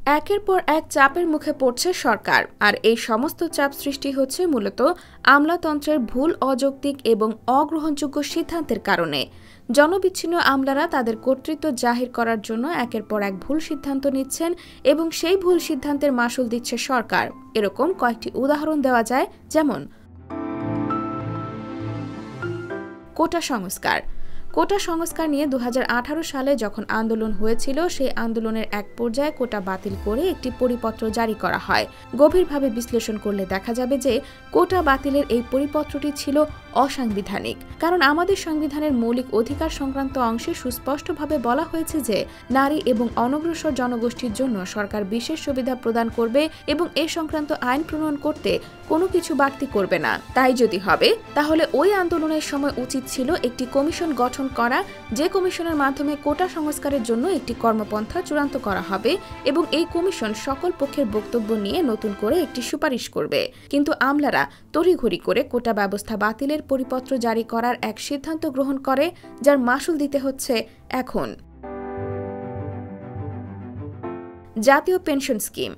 একের পর এক চাপের মুখে পড়ছে সরকার, আর এই সমস্ত চাপ সৃষ্টি হচ্ছে মূলত আমলাতন্ত্রের ভুল, অযৌক্তিক এবং অগ্রহণযোগ্য সিদ্ধান্তের কারণে। জনবিচ্ছিন্ন আমলারা তাদের কর্তৃত্ব জাহির করার জন্য একের পর এক ভুল সিদ্ধান্ত নিচ্ছেন এবং সেই ভুল সিদ্ধান্তের মাসুল দিচ্ছে সরকার। এরকম কয়েকটি উদাহরণ দেওয়া যায়, যেমন কোটা সংস্কার। কোটা সংস্কার নিয়ে 2018 সালে যখন আন্দোলন হয়েছিল, সেই আন্দোলনের এক পর্যায়ে কোটা বাতিল করে একটি পরিপত্র জারি করা হয়। গভীরভাবে বিশ্লেষণ করলে দেখা যাবে যে কোটা বাতিলের এই পরিপত্রটি ছিল অসাংবিধানিক, কারণ আমাদের সংবিধানের মৌলিক অধিকার সংক্রান্ত অংশে সুস্পষ্টভাবে বলা হয়েছে যে নারী এবং অনগ্রসর জনগোষ্ঠীর জন্য সরকার বিশেষ সুবিধা প্রদান করবে এবং এ সংক্রান্ত আইন প্রণয়ন করতে কোনো কিছু বাড়তি করবে না। তাই যদি হবে, তাহলে ওই আন্দোলনের সময় উচিত ছিল একটি কমিশন গঠন করা, যে কমিশনের মাধ্যমে কোটা সংস্কারের জন্য একটি কর্মপন্থা চূড়ান্ত করা হবে এবং এই কমিশন সকল পক্ষের বক্তব্য নিয়ে নতুন করে একটি সুপারিশ করবে। কিন্তু আমলারা তড়িঘড়ি করে কোটা ব্যবস্থা বাতিলের পরিপত্র জারি করার এক সিদ্ধান্ত গ্রহণ করে, যার মাসুল দিতে হচ্ছে এখন। জাতীয় পেনশন স্কিম।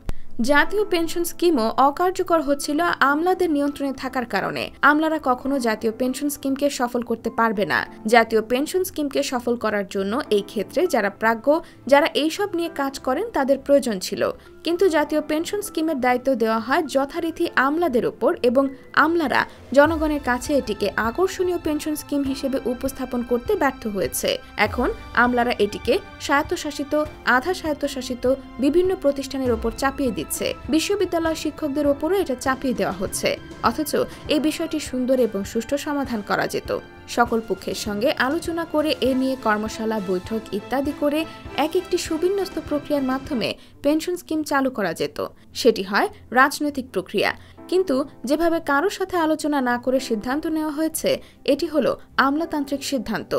জাতীয় পেনশন স্কিমও অকার্যকর হচ্ছিল আমলাদের নিয়ন্ত্রণে থাকার কারণে। আমলারা কখনো জাতীয় পেনশন স্কিমকে সফল করতে পারবে না। জাতীয় পেনশন স্কিমকে সফল করার জন্য এই ক্ষেত্রে যারা প্রাজ্ঞ, যারা এইসব নিয়ে কাজ করেন, তাদের প্রয়োজন ছিল। কিন্তু জাতীয় পেনশন স্কিমের দায়িত্ব দেওয়া হয় যথারীতি আমলাদের ওপর এবং আমলারা জনগণের কাছে এটিকে আকর্ষণীয় পেনশন স্কিম হিসেবে উপস্থাপন করতে ব্যর্থ হয়েছে। এখন আমলারা এটিকে স্বায়ত্তশাসিত, আধা স্বায়ত্তশাসিত বিভিন্ন প্রতিষ্ঠানের ওপর চাপিয়ে দিচ্ছে। বিশ্ববিদ্যালয় শিক্ষকদের ওপরও এটা চাপিয়ে দেওয়া হচ্ছে, অথচ এই বিষয়টি সুন্দর এবং সুষ্ঠু সমাধান করা যেত। সকল পক্ষের সঙ্গে আলোচনা করে এ নিয়ে কর্মশালা, বৈঠক ইত্যাদি করে একটি সুবিন্যস্ত প্রক্রিয়ার মাধ্যমে পেনশন স্কিম চালু করা যেত। সেটি হয় রাজনৈতিক প্রক্রিয়া। কিন্তু যেভাবে কারোর সাথে আলোচনা না করে সিদ্ধান্ত নেওয়া হয়েছে, এটি হলো আমলাতান্ত্রিক সিদ্ধান্ত।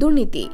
দুর্নীতি।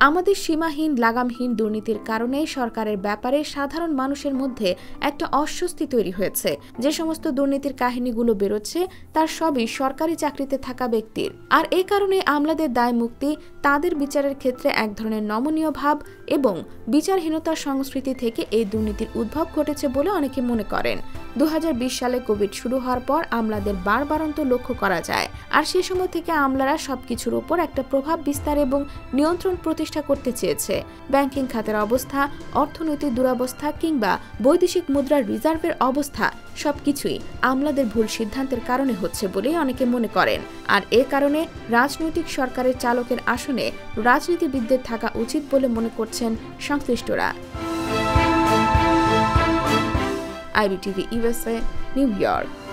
আমাদের সীমাহীন, লাগামহীন দুর্নীতির কারণে সরকারের ব্যাপারে সাধারণ মানুষের মধ্যে একটা অস্বস্তি তৈরি হয়েছে। যে সমস্ত দুর্নীতির কাহিনীগুলো বেরোচ্ছে, তার সবই সরকারি চাকরিতে থাকা ব্যক্তির। আর এই কারণে আমলাদের দায় মুক্তি, তাদের বিচারের ক্ষেত্রে এক ধরনের নমনীয় ভাব এবং বিচারহীনতার সংস্কৃতি থেকে এই দুর্নীতির উদ্ভব ঘটেছে বলে অনেকে মনে করেন। 2020 সালে কোভিড শুরু হওয়ার পর আমলাদের বাড়বাড়ন্ত লক্ষ্য করা যায়, আর সে সময় থেকে আমলারা সবকিছুর উপর একটা প্রভাব বিস্তার এবং নিয়ন্ত্রণ প্রতিষ্ঠা করতে চেয়েছে। ব্যাংকিং খাতের অবস্থা, অর্থনৈতিক দুরবস্থা কিংবা বৈদেশিক মুদ্রার রিজার্ভের অবস্থা, সবকিছুই আমলাদের ভুল সিদ্ধান্তের কারণে হচ্ছে বলেই অনেকে মনে করেন। আর এ কারণে রাজনৈতিক সরকারের চালকের আসনে রাজনীতিবিদদের থাকা উচিত বলে মনে করছেন সংশ্লিষ্টরা। IBTV USA, new York.